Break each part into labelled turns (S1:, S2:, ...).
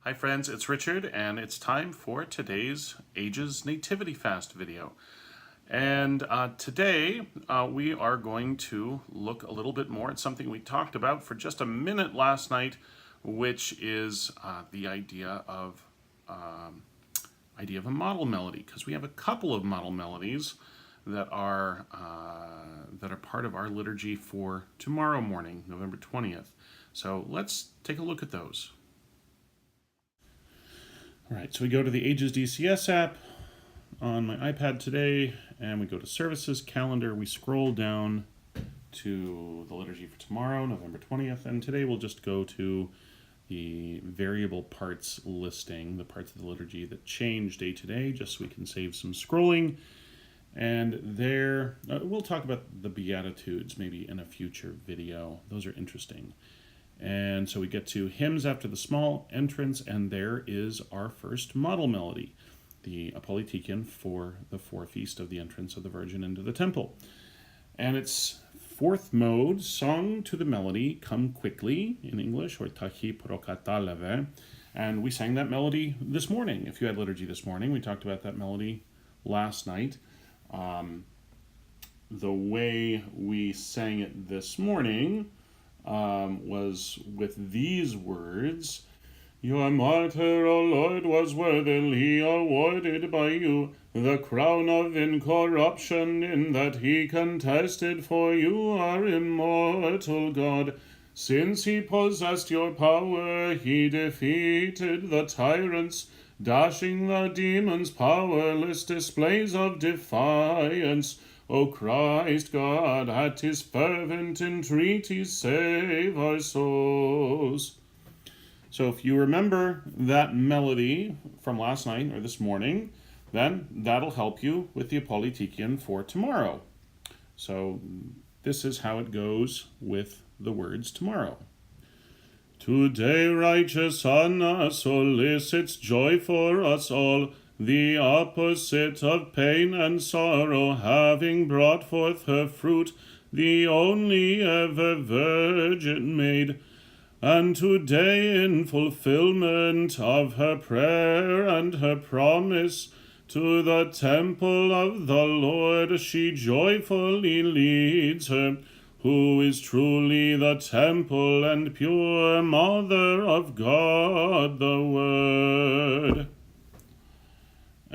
S1: Hi friends, it's Richard, and it's time for today's Ages Nativity Fast video. And today we are going to look a little bit more at something we talked about for just a minute last night, which is the idea of a model melody, because we have a couple of model melodies that are part of our liturgy for tomorrow morning, November 20th. So let's take a look at those. All right, so we go to the Ages DCS app on my iPad today, and we go to Services, Calendar. We scroll down to the liturgy for tomorrow, November 20th, and today we'll just go to the variable parts listing, the parts of the liturgy that change day to day, just so we can save some scrolling. And there, we'll talk about the Beatitudes maybe in a future video. Those are interesting. And so we get to hymns after the small entrance, and there is our first model melody, the Apolytikion for the forefeast of the entrance of the Virgin into the temple. And it's fourth mode, sung to the melody, Come Quickly, in English, or Tachi Prokataleve. And we sang that melody this morning. If you had liturgy this morning, we talked about that melody last night. The way we sang it this morning was with these words: Your martyr, O Lord, was worthily awarded by you the crown of incorruption, in that he contested for you, our immortal God. Since he possessed your power, he defeated the tyrants, dashing the demons' powerless displays of defiance. O Christ God, at his fervent entreaties, save our souls. So if you remember that melody from last night or this morning, then that'll help you with the Apolytikion for tomorrow. So this is how it goes with the words tomorrow. Today, righteous Anna solicits joy for us all, the opposite of pain and sorrow, having brought forth her fruit, the only ever Virgin maid. And today, in fulfillment of her prayer and her promise, to the temple of the Lord she joyfully leads her, who is truly the temple and pure Mother of God the Word.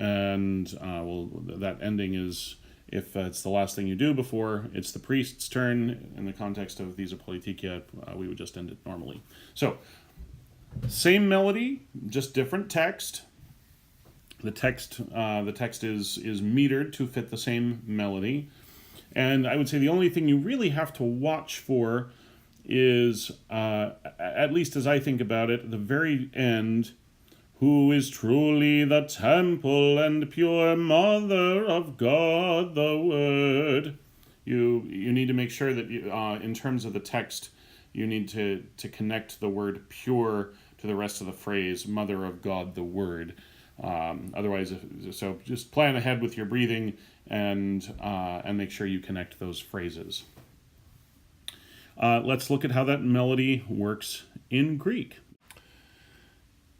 S1: And that ending is, if it's the last thing you do before it's the priest's turn, in the context of these Apolytikia, we would just end it normally. So, same melody, just different text. The text is metered to fit the same melody. And I would say the only thing you really have to watch for is, at least as I think about it, the very end, who is truly the temple and pure Mother of God the Word. You need to make sure that in terms of the text, you need to connect the word pure to the rest of the phrase, Mother of God the Word. Otherwise, so just plan ahead with your breathing and make sure you connect those phrases. Let's look at how that melody works in Greek.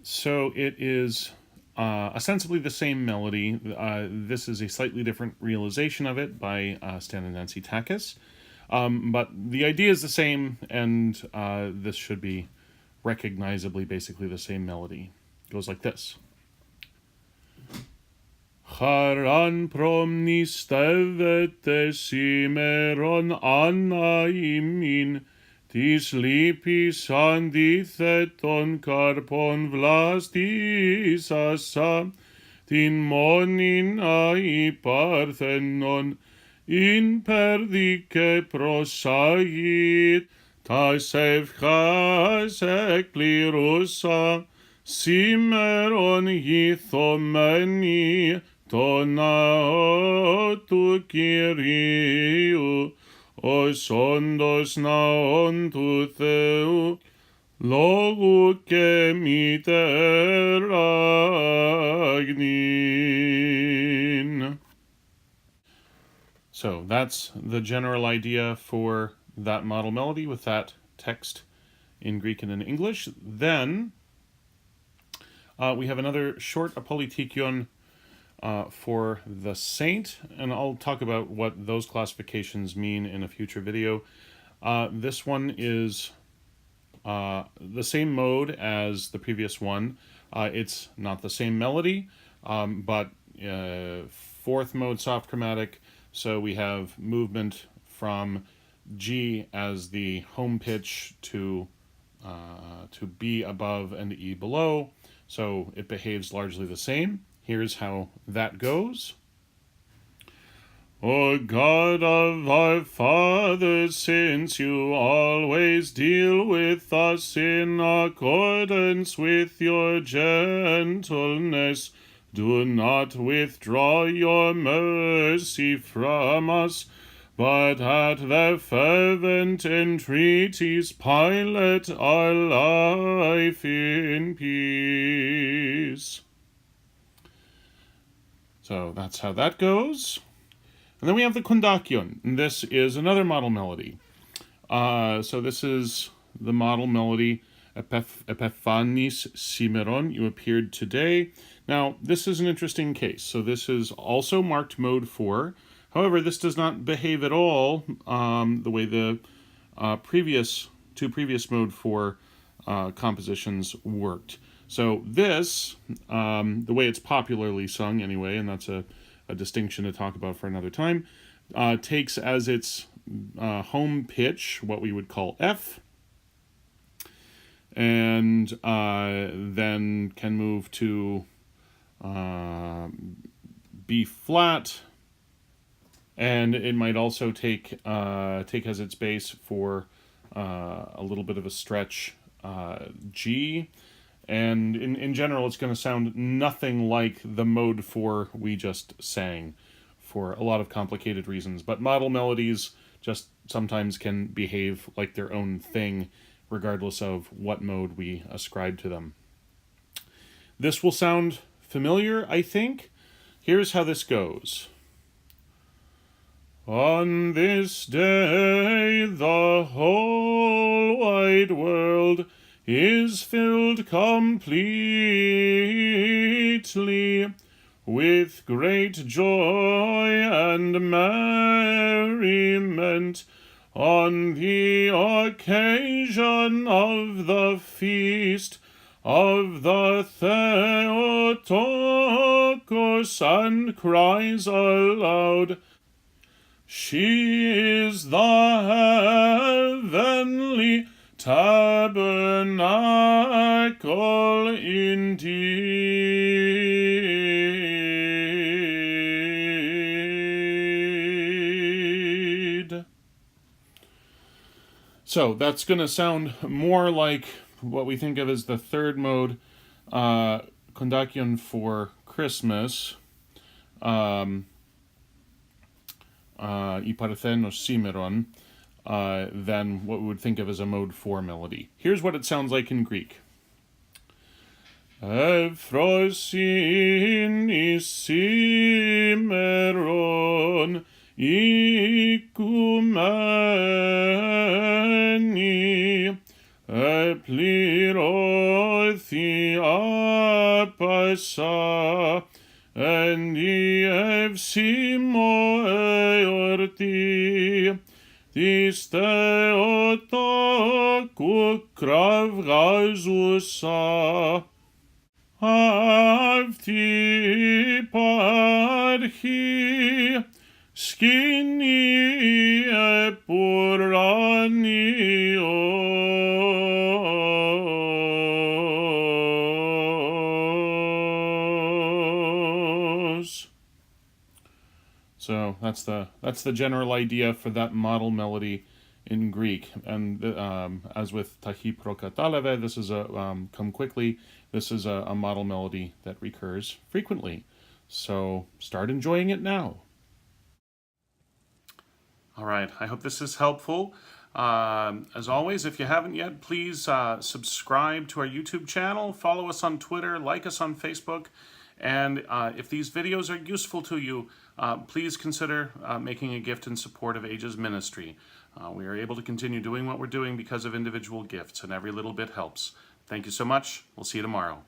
S1: So it is ostensibly the same melody. This is a slightly different realization of it by Stan and Nancy Takis. But the idea is the same, and this should be recognizably basically the same melody. It goes like this. Charan promni stevete simeron anaimin, Tis lipis anditheton carpon vlastis asa, tin monin ai parthenon, in perdike prosagit, tas evchas eklirusa, simeron yithomeni, tona tu Kyriou, os ondos naon tu Theou, logu ke miteragnin. So that's the general idea for that model melody with that text in Greek and in English. Then we have another short apolitikion for the saint, and I'll talk about what those classifications mean in a future video. This one is the same mode as the previous one. It's not the same melody, but fourth mode soft chromatic, so we have movement from G as the home pitch to B above and E below, so it behaves largely the same. Here's how that goes. O God of our fathers, since you always deal with us in accordance with your gentleness, do not withdraw your mercy from us, but at the fervent entreaties pilot our life in peace. So that's how that goes. And then we have the kondakion. This is another model melody. So this is the model melody, Epiphanis Simeron, you appeared today. Now, this is an interesting case. So this is also marked mode 4. However, this does not behave at all the way the two previous mode 4 compositions worked. So this, the way it's popularly sung anyway, and that's a distinction to talk about for another time, takes as its home pitch what we would call F, and then can move to B flat, and it might also take as its base for a little bit of a stretch G. And in general, it's going to sound nothing like the mode 4 we just sang for a lot of complicated reasons. But model melodies just sometimes can behave like their own thing, regardless of what mode we ascribe to them. This will sound familiar, I think. Here's how this goes. On this day, the whole wide world is filled completely with great joy and merriment on the occasion of the feast of the Theotokos, and cries aloud, "She is the heavenly tabernacle indeed." So that's going to sound more like what we think of as the third mode, kondakion for Christmas, Iparthenos Simeron, than what we would think of as a mode 4 melody. Here's what it sounds like in Greek. Ephrosynis Simeron Ikoumeni Eplerothi apasa Endi evsimo eorti Tis Theotokou kravgazousa Avti parchi skini epuranios. So that's the general idea for that model melody in Greek. And as with Tahi Prokataleve, this is a come quickly. This is a model melody that recurs frequently. So start enjoying it now. All right, I hope this is helpful. As always, if you haven't yet, please subscribe to our YouTube channel, follow us on Twitter, like us on Facebook, and if these videos are useful to you, please consider making a gift in support of Ages Ministry. We are able to continue doing what we're doing because of individual gifts, and every little bit helps. Thank you so much. We'll see you tomorrow.